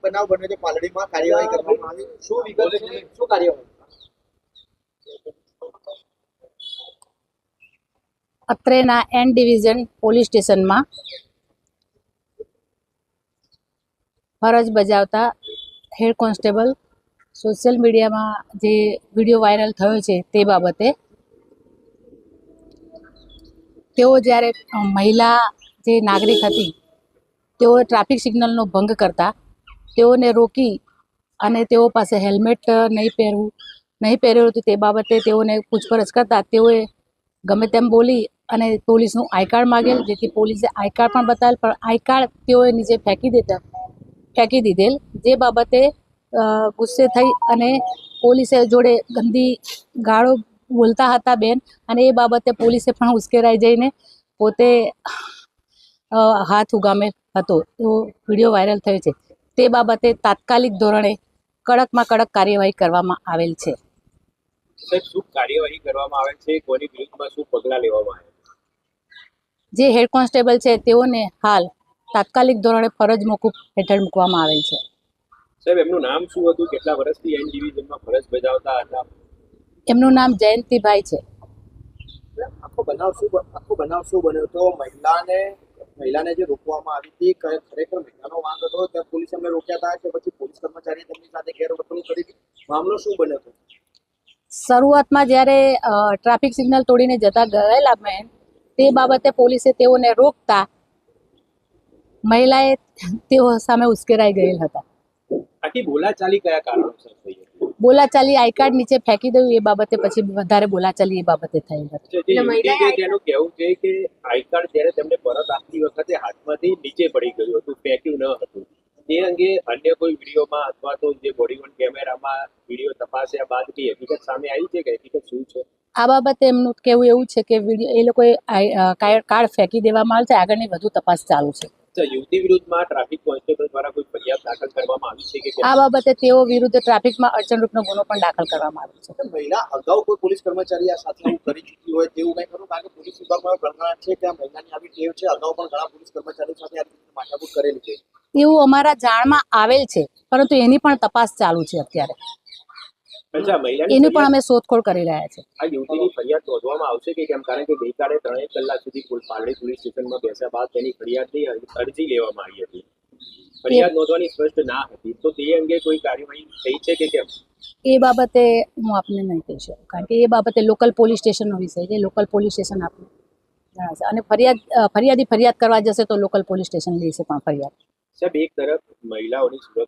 બનાવ બન્યો છે પાલડીમાં કાર્યવાહી કરવામાં આવી શું વિગત છે શું કાર્યવાહી અત્રેના એન ડિવિઝન પોલીસ સ્ટેશનમાં ફરજ બજાવતા હેડ કોન્સ્ટેબલ સોશિયલ મીડિયામાં જે વિડીયો વાયરલ થયો છે તે બાબતે તેઓ જ્યારે મહિલા જે નાગરિક હતી તેઓ ટ્રાફિક સિગ્નલનો ભંગ કરતા તેઓને રોકી અને તેઓ પાસે હેલ્મેટ નહીં પહેર્યું હતું તે બાબતે તેઓને પૂછપરછ કરતા તેઓએ ગમે તેમ બોલી અને પોલીસનું આઈ કાર્ડ માગેલ, જેથી પોલીસે આઈ કાર્ડ પણ બતાવેલ, પણ આઈ કાર્ડ તેઓએ નીચે ફેંકી દીધેલ, જે બાબતે ગુસ્સે થઈ અને પોલીસે જોડે ગંદી ગાળો બોલતા હતા બેન, અને એ બાબતે પોલીસે પણ ઉશ્કેરાઈ જઈને પોતે હાથ ઉગામેલ હતો એવો વિડીયો વાયરલ થયો છે. તે બાબતે તાત્કાલિક ધોરણે કડકમાં કડક કાર્યવાહી કરવામાં આવેલ છે. સાહેબ, શું કાર્યવાહી કરવામાં આવે છે? કોની વિરુદ્ધમાં શું પગલાં લેવામાં આવે? જે હેડ કોન્સ્ટેબલ છે તેઓને હાલ તાત્કાલિક ધોરણે ફરજ મોકૂફ હેઠળ મૂકવામાં આવેલ છે. સાહેબ, એમનું નામ શું હતું? કેટલા વર્ષથી એન ડિવિઝનમાં ફરજ બજાવતા હતા? એમનું નામ જયંતિભાઈ છે. આખો બનાવ શું બન્યો તો મહિલાને જે રોકવામાં આવી હતી ખરેખર મહિલાનો વાંક હતો ત્યાં પોલીસે એમને રોક્યા હતા કે પછી પોલીસ કર્મચારીએ તેમની સાથે ગેરવર્તણૂક કરી હતી? મામલો શું બન્યો હતો? શરૂઆતમાં જ્યારે ટ્રાફિક સિગ્નલ તોડીને જતા ગયેલા બેન, તે બાબતે પોલીસે તેઓને રોકતા મહિલાએ તેઓ સામે ઉશ્કેરાઈ ગયેલ હતા. આખી બોલાચાલી કયા કારણોસર થઈ હતી? બોલાચાલી આઈ કાર્ડ નીચે ફેંકી દઉં એ બાબતે પછી વધારે બોલાચાલી એ બાબતે થઈ હતી. જે યુવતી છે તેનું કહેવું છે કે આઈ કાર્ડ જ્યારે તેમને પરત આપતી વખતે હાથમાંથી નીચે પડી ગયું હતું, ફેંક્યું ન હતું. તે અંગે અન્ય કોઈ વિડીયોમાં અથવા તો જે બોડી વન કેમેરામાં વિડીયો તપાસ્યા બાદ કઈ હકીકત સામે આવી છે કે હકીકત શું છે? આ બાબતે એમનું કહેવું એવું છે કે એ લોકોએ કાર્ડ ફેંકી દેવામાં આવે છે. આગળની વધુ તપાસ ચાલુ છે. યુવતી વિરુદ્ધમાં ટ્રાફિક કોન્સ્ટેબલ દ્વારા કોઈ ફરિયાદ દાખલ કરવામાં આવી છે કે આ બાબતે તેઓ વિરુદ્ધ ટ્રાફિકમાં અડચણરૂપનો ગુનો પણ દાખલ કરવામાં આવ્યો છે. મહિલા અગાઉ કોઈ પોલીસ કર્મચારી આ સાથે આવું કરી ચૂકી હોય તેવું કંઈ ખરું? કારણ કે પોલીસ વિભાગમાં પ્રમાણ છે કે આ મહિલાની આવી ટેવ છે, અગાઉ પણ ઘણા પોલીસ કર્મચારીઓ સાથે આ રીતે માથાકૂટ કરેલી છે. એવું અમારા જાણમાં આવેલ છે, પરંતુ એની પણ તપાસ ચાલુ છે અત્યારે. એની પણ અમે શોધખોળ કરી રહ્યા છે. આ યુવતીની ફરિયાદ નોંધવામાં આવશે કે કેમ? કારણ કે ગઈકાલે 3 કલાક સુધી પાલડી પોલીસ સ્ટેશનમાં બેસ્યા બાદ તેની ફરિયાદની અરજી લેવામાં આવી હતી. ફરિયાદ નોંધવાની સ્પષ્ટ ના હતી, તો તે અંગે કોઈ કાર્યવાહી થઈ છે કે કેમ? એ બાબતે હું આપને નહીં કહી શકું, કારણ કે એ બાબતે લોકલ પોલીસ સ્ટેશનનો વિષય છે. લોકલ પોલીસ સ્ટેશન આપને જણાવશે, અને ફરિયાદી ફરિયાદ કરવા જશે તો લોકલ પોલીસ સ્ટેશન લેશે પણ ફરિયાદ. સાહેબ, એક તરફ મહિલાઓની સુરક્ષા